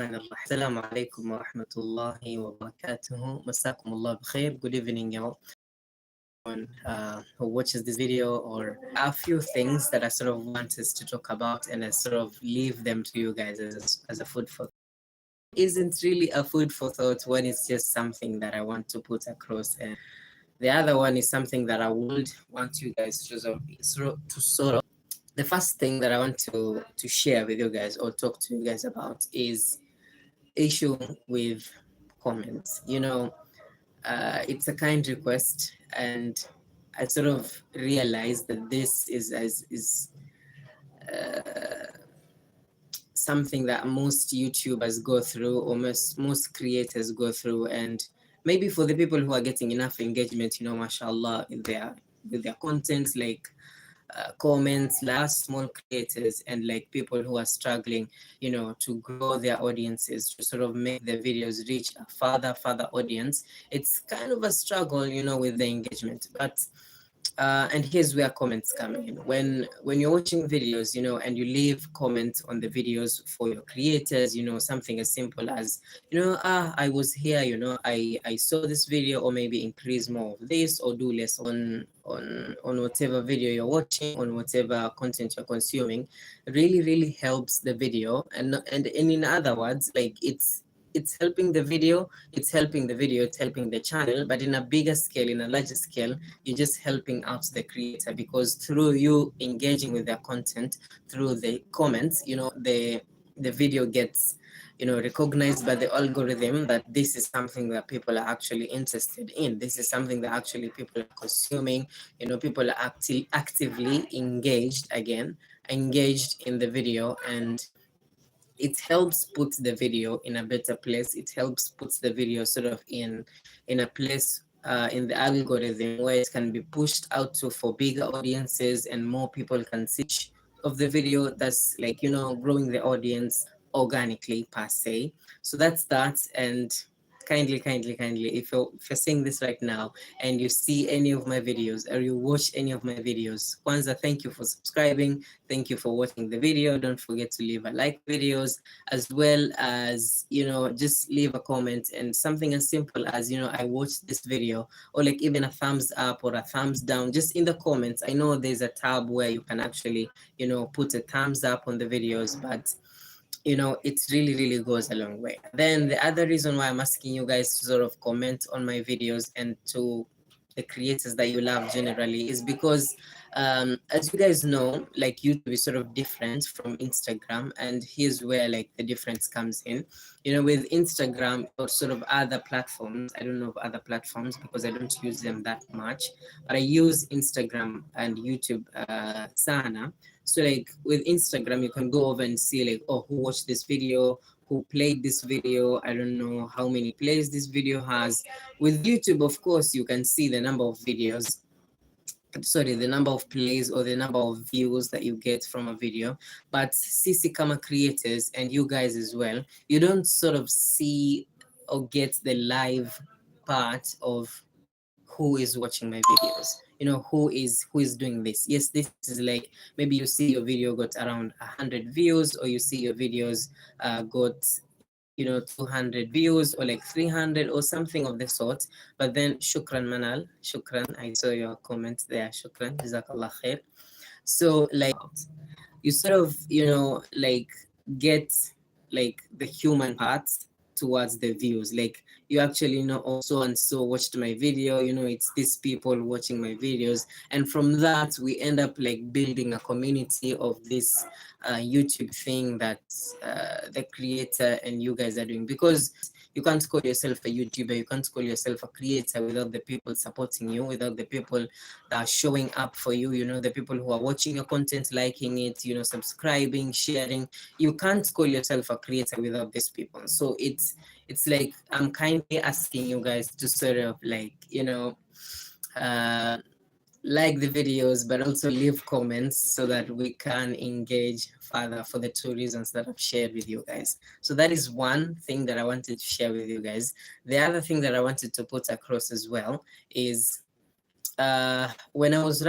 Assalamu alaikum wa rahmatullahi wa barakatuhu. Masakum Allah bikhair. Good evening, y'all. Who watches this video, or a few things that I sort of want us to talk about, and I sort of leave them to you guys as a food for thought. Isn't really a food for thought when it's just something that I want to put across, and the other one is something that I would want you guys to sort of. The first thing that I want to share with you guys or talk to you guys about is issue with comments. It's a kind request, and I sort of realized that this is something that most YouTubers go through, or most creators go through, and maybe for the people who are getting enough engagement, mashallah, with their content, like comments, last small creators, and like people who are struggling, to grow their audiences, to sort of make their videos reach a further audience. It's kind of a struggle, with the engagement, but and here's where comments come in. When you're watching videos, and you leave comments on the videos for your creators, something as simple as, I was here, I saw this video, or maybe increase more of this, or do less on whatever video you're watching, on whatever content you're consuming, really helps the video. And in other words, like it's helping the video, it's helping the channel, but in a bigger scale, in a larger scale, you're just helping out the creator, because through you engaging with their content, through the comments, the video gets, recognized by the algorithm, that this is something that people are actually interested in. This is something that actually people are consuming. People are actively engaged in the video, and it helps put the video in a better place. It helps put the video sort of in a place in the algorithm where it can be pushed out to for bigger audiences, and more people can see of the video. That's like, growing the audience organically per se. So that's that. And kindly, if you're seeing this right now and you see any of my videos, or you watch any of my videos, Kwanza, thank you for subscribing. Thank you for watching the video. Don't forget to leave a like videos, as well as, just leave a comment, and something as simple as, I watched this video, or like even a thumbs up or a thumbs down, just in the comments. I know there's a tab where you can actually, put a thumbs up on the videos, but it really goes a long way. Then the other reason why I'm asking you guys to sort of comment on my videos, and to the creators that you love generally, is because as you guys know, like YouTube is sort of different from Instagram, and here's where like the difference comes in. With Instagram or sort of other platforms, I don't know of other platforms because I don't use them that much, but I use Instagram and YouTube sana. So like with Instagram, you can go over and see like, oh, who watched this video, who played this video, I don't know how many plays this video has. With YouTube, of course, you can see the number of videos, sorry, the number of plays or the number of views that you get from a video. But CC Kama creators, and you guys as well, you don't sort of see or get the live part of who is watching my videos, who is doing this. Yes, this is like, maybe you see your video got around 100 views, or you see your videos got 200 views, or like 300, or something of the sort. But then shukran manal, shukran, I saw your comment there, shukran, jazakallah khair. So like, you sort of, like, get like the human part towards the views. Like, you actually know, oh, so and so watched my video, it's these people watching my videos. And from that, we end up like building a community of this YouTube thing that the creator and you guys are doing. Because you can't call yourself a YouTuber, you can't call yourself a creator without the people supporting you, without the people that are showing up for you, the people who are watching your content, liking it, subscribing, sharing. You can't call yourself a creator without these people. So it's like, I'm kindly asking you guys to sort of like, uh, like the videos, but also leave comments, so that we can engage further, for the two reasons that I've shared with you guys. So that is one thing that I wanted to share with you guys. The other thing that I wanted to put across as well is, when I was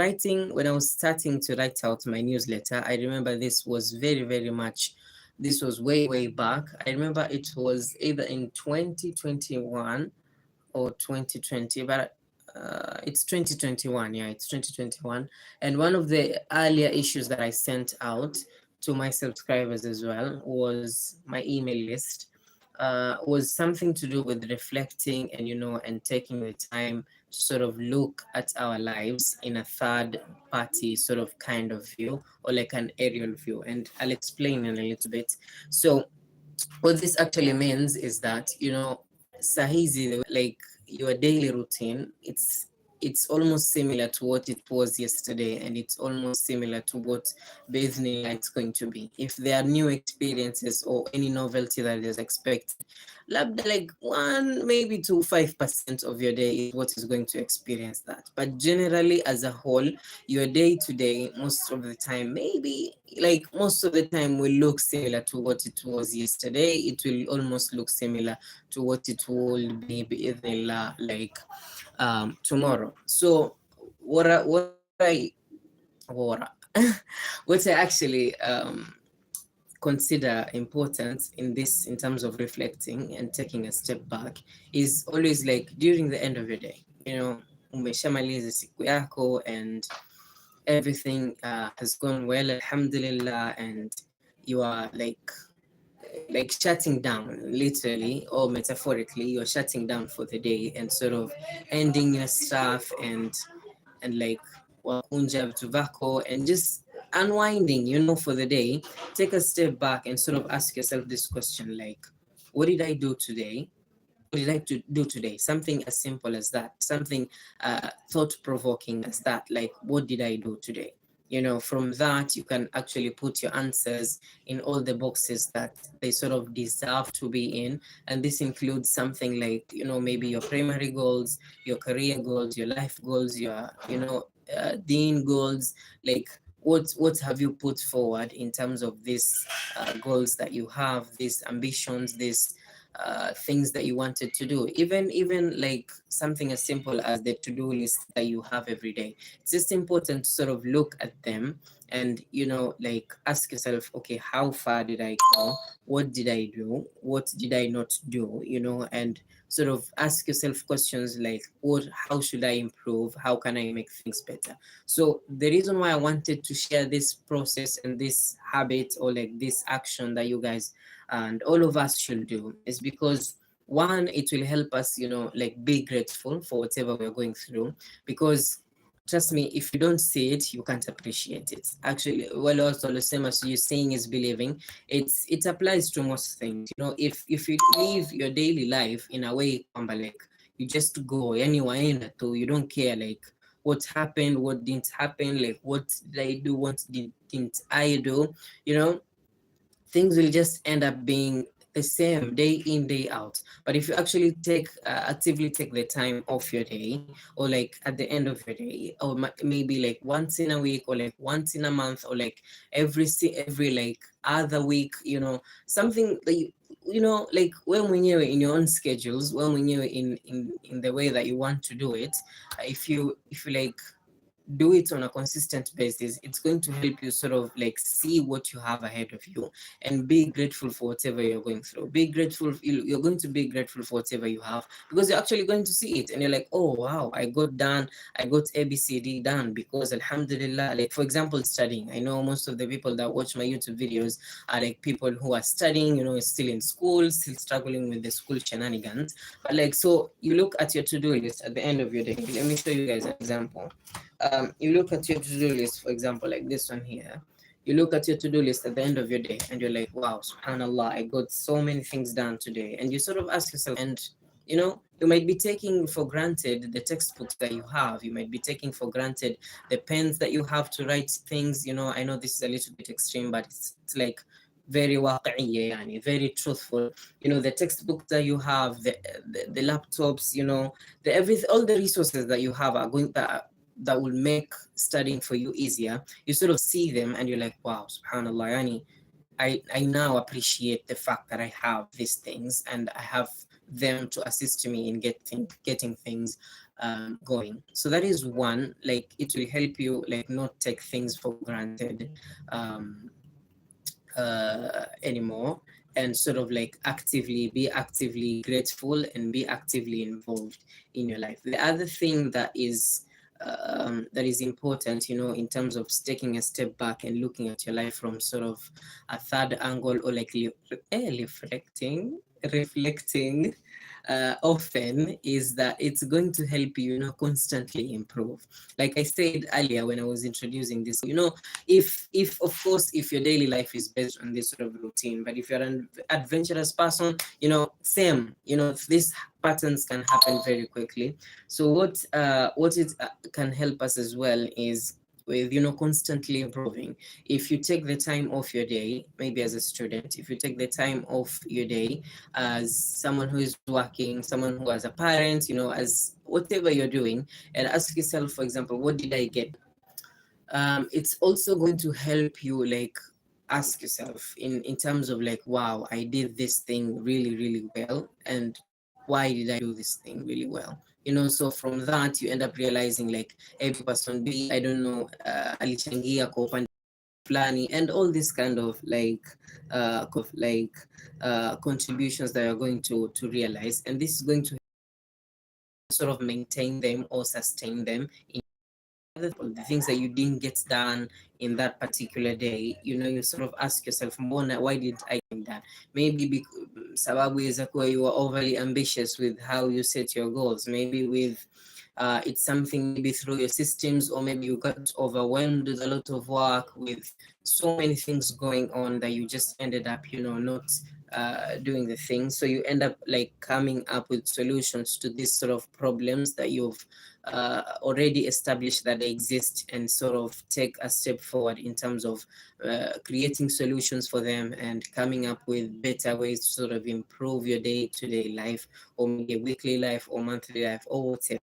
starting to write out my newsletter, I remember this was very much This was way back. I remember it was either in 2021 or 2020, but it's 2021. Yeah, it's 2021. And one of the earlier issues that I sent out to my subscribers as well was my email list. Was something to do with reflecting and and taking the time to sort of look at our lives in a third party sort of kind of view, or like an aerial view, and I'll explain in a little bit. So what this actually means is that sahizi, like your daily routine, it's almost similar to what it was yesterday, and it's almost similar to what Biznillah it's going to be. If there are new experiences or any novelty that is expected, like 1 maybe to 5% of your day is what is going to experience that. But generally, as a whole, your day to day, most of the time, maybe like most of the time, will look similar to what it was yesterday. It will almost look similar to what it will be like tomorrow. So what I what I actually consider important in this, in terms of reflecting and taking a step back, is always like during the end of your day. Umeshamaliza siku yako and everything has gone well, alhamdulillah, and you are like shutting down, literally or metaphorically. You're shutting down for the day and sort of ending your stuff and like wakunja vitu vako and just unwinding for the day. Take a step back and sort of ask yourself this question, like, what did I do today? What did I do today? Something as simple as that, something thought-provoking as that, like, what did I do today? From that, you can actually put your answers in all the boxes that they sort of deserve to be in. And this includes something like, maybe your primary goals, your career goals, your life goals, your, deen goals. Like, what have you put forward in terms of these goals that you have, these ambitions, these things that you wanted to do, even like something as simple as the to-do list that you have every day. It's just important to sort of look at them and like ask yourself, okay, how far did I go? What did I do? What did I not do? And sort of ask yourself questions like, how should I improve? How can I make things better? So the reason why I wanted to share this process and this habit, or like this action that you guys and all of us should do, is because, one, it will help us like be grateful for whatever we're going through. Because trust me, if you don't see it, you can't appreciate it. Actually, well, also the same as you saying is believing. It applies to most things. If you live your daily life in a way, like, you just go anywhere to, you don't care like what happened, what didn't happen, like what did I do, what didn't I do, things will just end up being the same day in, day out. But if you actually actively take the time off your day, or like at the end of your day, or maybe like once in a week, or like once in a month, or like every like other week, something that like when mwenyewe in your own schedules, when mwenyewe in the way that you want to do it, if you like do it on a consistent basis, it's going to help you sort of like see what you have ahead of you and be grateful for whatever you're going through. Be grateful. You're going to be grateful for whatever you have, because you're actually going to see it and you're like, oh wow, I got ABCD done, because alhamdulillah. Like, for example, studying. I know most of the people that watch my YouTube videos are like people who are studying, still in school, still struggling with the school shenanigans. But like, so you look at your to-do list at the end of your day. Let me show you guys an example. You look at your to-do list, for example, like this one here. You look at your to-do list at the end of your day and you're like, wow, subhanallah, I got so many things done today. And you sort of ask yourself, and you might be taking for granted the textbooks that you have. You might be taking for granted the pens that you have to write things. I know this is a little bit extreme, but it's like very waqi'iyya, yani, very truthful. The textbook that you have, the laptops, all the resources that you have are going that will make studying for you easier. You sort of see them and you're like, wow, subhanallah, yani, I now appreciate the fact that I have these things and I have them to assist me in getting things going. So that is one. Like, it will help you like not take things for granted. anymore, and sort of like be actively grateful and be actively involved in your life. The other thing that is important, in terms of taking a step back and looking at your life from sort of a third angle, or like reflecting often, is that it's going to help you, constantly improve. Like I said earlier when I was introducing this, if of course, if your daily life is based on this sort of routine, but if you're an adventurous person, same, these patterns can happen very quickly. So what it can help us as well is with, constantly improving. If you take the time off your day, maybe as a student, if you take the time off your day as someone who is working, someone who as a parent, as whatever you're doing, and ask yourself, for example, what did I get? It's also going to help you, like, ask yourself in terms of like, wow, I did this thing really, really well, and why did I do this thing really well? So from that you end up realizing, like, every person B, I don't know, alichangia kwa upande fulani, and all this kind of contributions that you're going to realize, and this is going to sort of maintain them or sustain them in the things that you didn't get done in that particular day. You sort of ask yourself, why did I do that? Maybe sababu is kuwa you are overly ambitious with how you set your goals. Maybe with it's something maybe through your systems, or maybe you got overwhelmed with a lot of work, with so many things going on, that you just ended up, not doing the thing. So you end up like coming up with solutions to these sort of problems that you've already established that they exist, and sort of take a step forward in terms of creating solutions for them, and coming up with better ways to sort of improve your day-to-day life, or maybe weekly life, or monthly life, or whatever.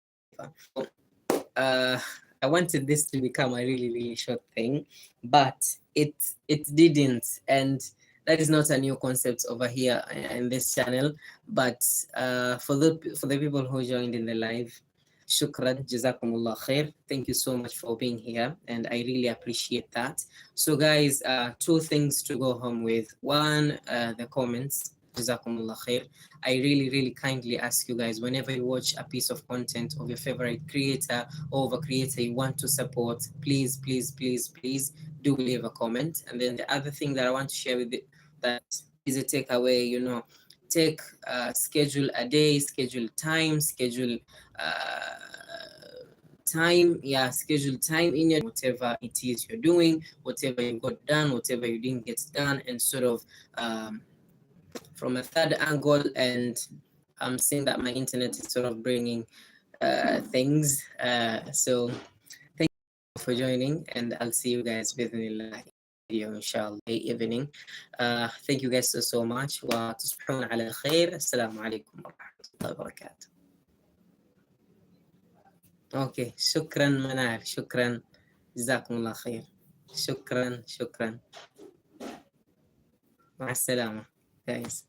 uh, I wanted this to become a really, really short thing, but it didn't, and that is not a new concept over here in this channel. But for the people who joined in the live, shukran, jazakumullah khair. Thank you so much for being here, and I really appreciate that. So guys, two things to go home with. One, the comments. Jazakumullah khair. I really, really kindly ask you guys, whenever you watch a piece of content of your favorite creator or of a creator you want to support, please, please, please, please do leave a comment. And then the other thing that I want to share with you, that is a takeaway, take schedule a day, schedule time, schedule schedule time in your whatever it is you're doing, whatever you got done, whatever you didn't get done, and sort of from a third angle. And I'm seeing that my internet is sort of bringing things. So thank you for joining, and I'll see you guys with the video inshallah evening. Thank you guys so much. وتصبحون على خير. السلام عليكم ورحمة الله وبركاته. اوكي، شكرا منال، شكرا، جزاكم الله خير. شكرا مع السلامة guys.